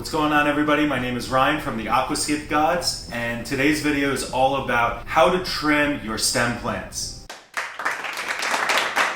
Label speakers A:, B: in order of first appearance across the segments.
A: What's going on, everybody? My name is Ryan from the Aquascape Gods, and today's video is all about how to trim your stem plants.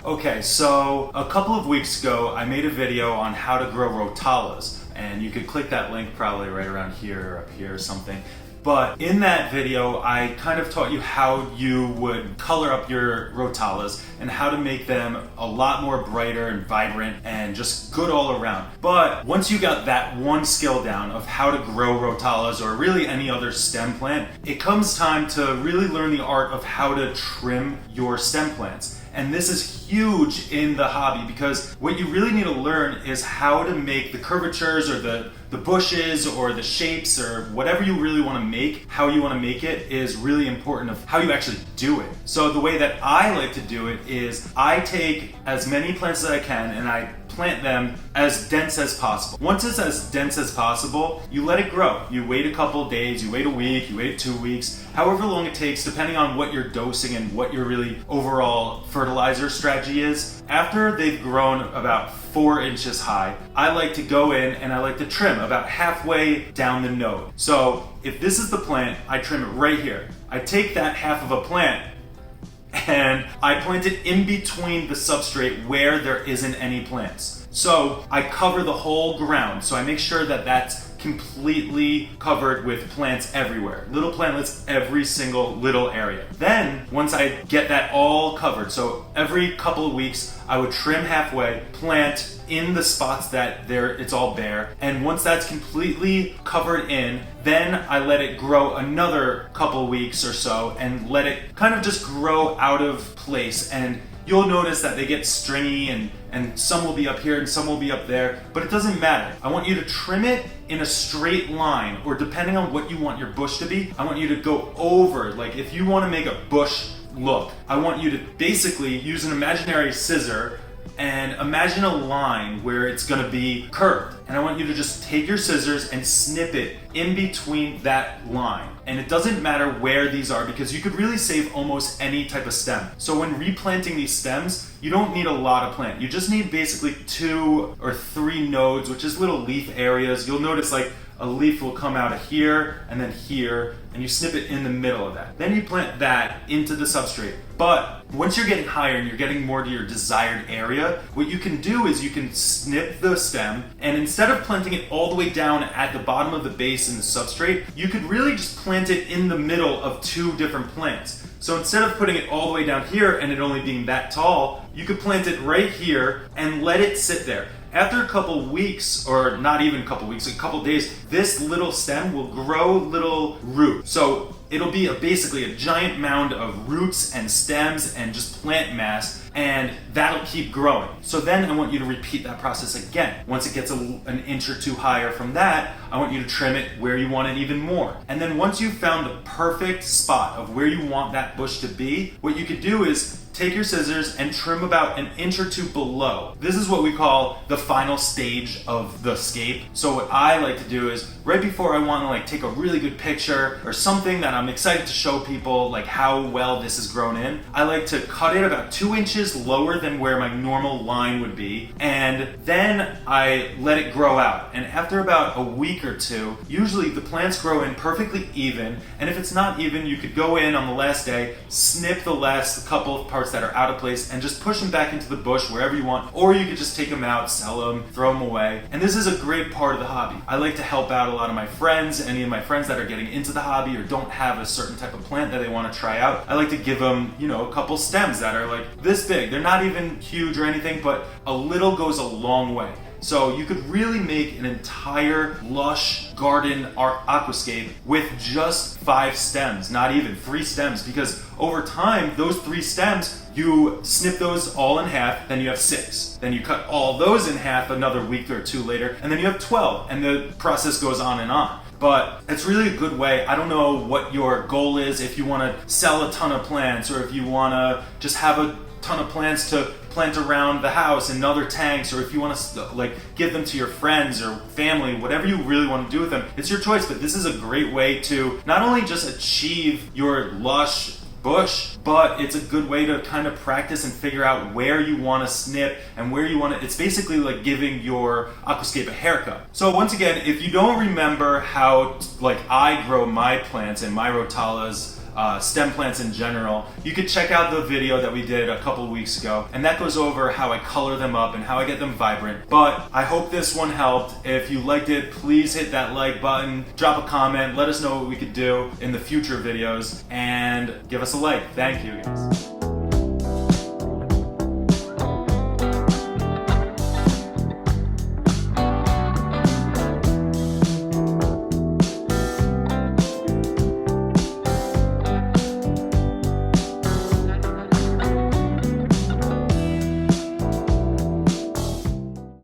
A: Okay, so a couple of weeks ago I made a video on how to grow Rotalas, and you could click that link probably right around here or up here or something. But in that video, I kind of taught you how you would color up your Rotalas and how to make them a lot more brighter and vibrant and just good all around. But once you got that one skill down of how to grow Rotalas or really any other stem plant, it comes time to really learn the art of how to trim your stem plants. And this is huge in the hobby because what you really need to learn is how to make the curvatures or the bushes or the shapes or whatever you really want to make, how you want to make it is really important of how you actually do it. So the way that I like to do it is I take as many plants as I can and I plant them as dense as possible. Once it's as dense as possible, you let it grow. You wait a couple days, you wait a week, you wait 2 weeks, however long it takes, depending on what you're dosing and what your really overall fertilizer strategy is. After they've grown about 4 inches high, I like to go in and I like to trim about halfway down the node. So if this is the plant, I trim it right here. I take that half of a plant and I plant it in between the substrate where there isn't any plants. So I cover the whole ground. So I make sure that that's completely covered with plants everywhere. Little plantlets every single little area. Then once I get that all covered, so every couple of weeks I would trim halfway, plant in the spots that it's all bare, and once that's completely covered in, then I let it grow another couple weeks or so and let it kind of just grow out of place. And you'll notice that they get stringy and some will be up here and some will be up there, but it doesn't matter. I want you to trim it in a straight line, or depending on what you want your bush to be, I want you to go over. Like if you want to make a bush look, I want you to basically use an imaginary scissor and imagine a line where it's gonna be curved. And I want you to just take your scissors and snip it in between that line. And it doesn't matter where these are because you could really save almost any type of stem. So when replanting these stems, you don't need a lot of plant. You just need basically 2 or 3 nodes, which is little leaf areas. You'll notice like a leaf will come out of here and then here, and you snip it in the middle of that. Then you plant that into the substrate. But once you're getting higher and you're getting more to your desired area, what you can do is you can snip the stem, and instead of planting it all the way down at the bottom of the base in the substrate, you could really just plant it in the middle of 2 different plants. So instead of putting it all the way down here and it only being that tall, you could plant it right here and let it sit there. After a couple weeks, or not even a couple weeks, a couple days, this little stem will grow little roots. So it'll be basically a giant mound of roots and stems and just plant mass, and that'll keep growing. So then I want you to repeat that process again. Once it gets an inch or 2 higher from that, I want you to trim it where you want it even more. And then once you've found the perfect spot of where you want that bush to be, what you could do is take your scissors and trim about an inch or 2 below. This is what we call the final stage of the scape. So what I like to do is right before I want to like take a really good picture or something that I'm excited to show people like how well this is grown in, I like to cut it about 2 inches lower than where my normal line would be, and then I let it grow out. And after about a week or 2, usually the plants grow in perfectly even, and if it's not even, you could go in on the last day, snip the last couple of parts that are out of place and just push them back into the bush wherever you want, or you could just take them out, sell them, throw them away. And this is a great part of the hobby. I like to help out a lot of my friends, any of my friends that are getting into the hobby or don't have a certain type of plant that they want to try out. I like to give them, a couple stems that are like this big. They're not even huge or anything, but a little goes a long way. So you could really make an entire lush garden aquascape with just 5 stems, not even 3 stems, because over time, those 3 stems, you snip those all in half, then you have 6. Then you cut all those in half another week or 2 later, and then you have 12, and the process goes on and on. But it's really a good way. I don't know what your goal is, if you want to sell a ton of plants or if you want to just have a ton of plants to plant around the house in other tanks, or if you want to give them to your friends or family, whatever you really want to do with them, it's your choice. But this is a great way to not only just achieve your lush bush, but it's a good way to kind of practice and figure out where you want to snip and where you want to. It's basically like giving your aquascape a haircut. So once again, if you don't remember how like I grow my plants and my Rotalas, stem plants in general, you could check out the video that we did a couple weeks ago, and that goes over how I color them up and how I get them vibrant. But I hope this one helped. If you liked it, please hit that like button, drop a comment, let us know what we could do in the future videos, and give us a like. Thank you guys.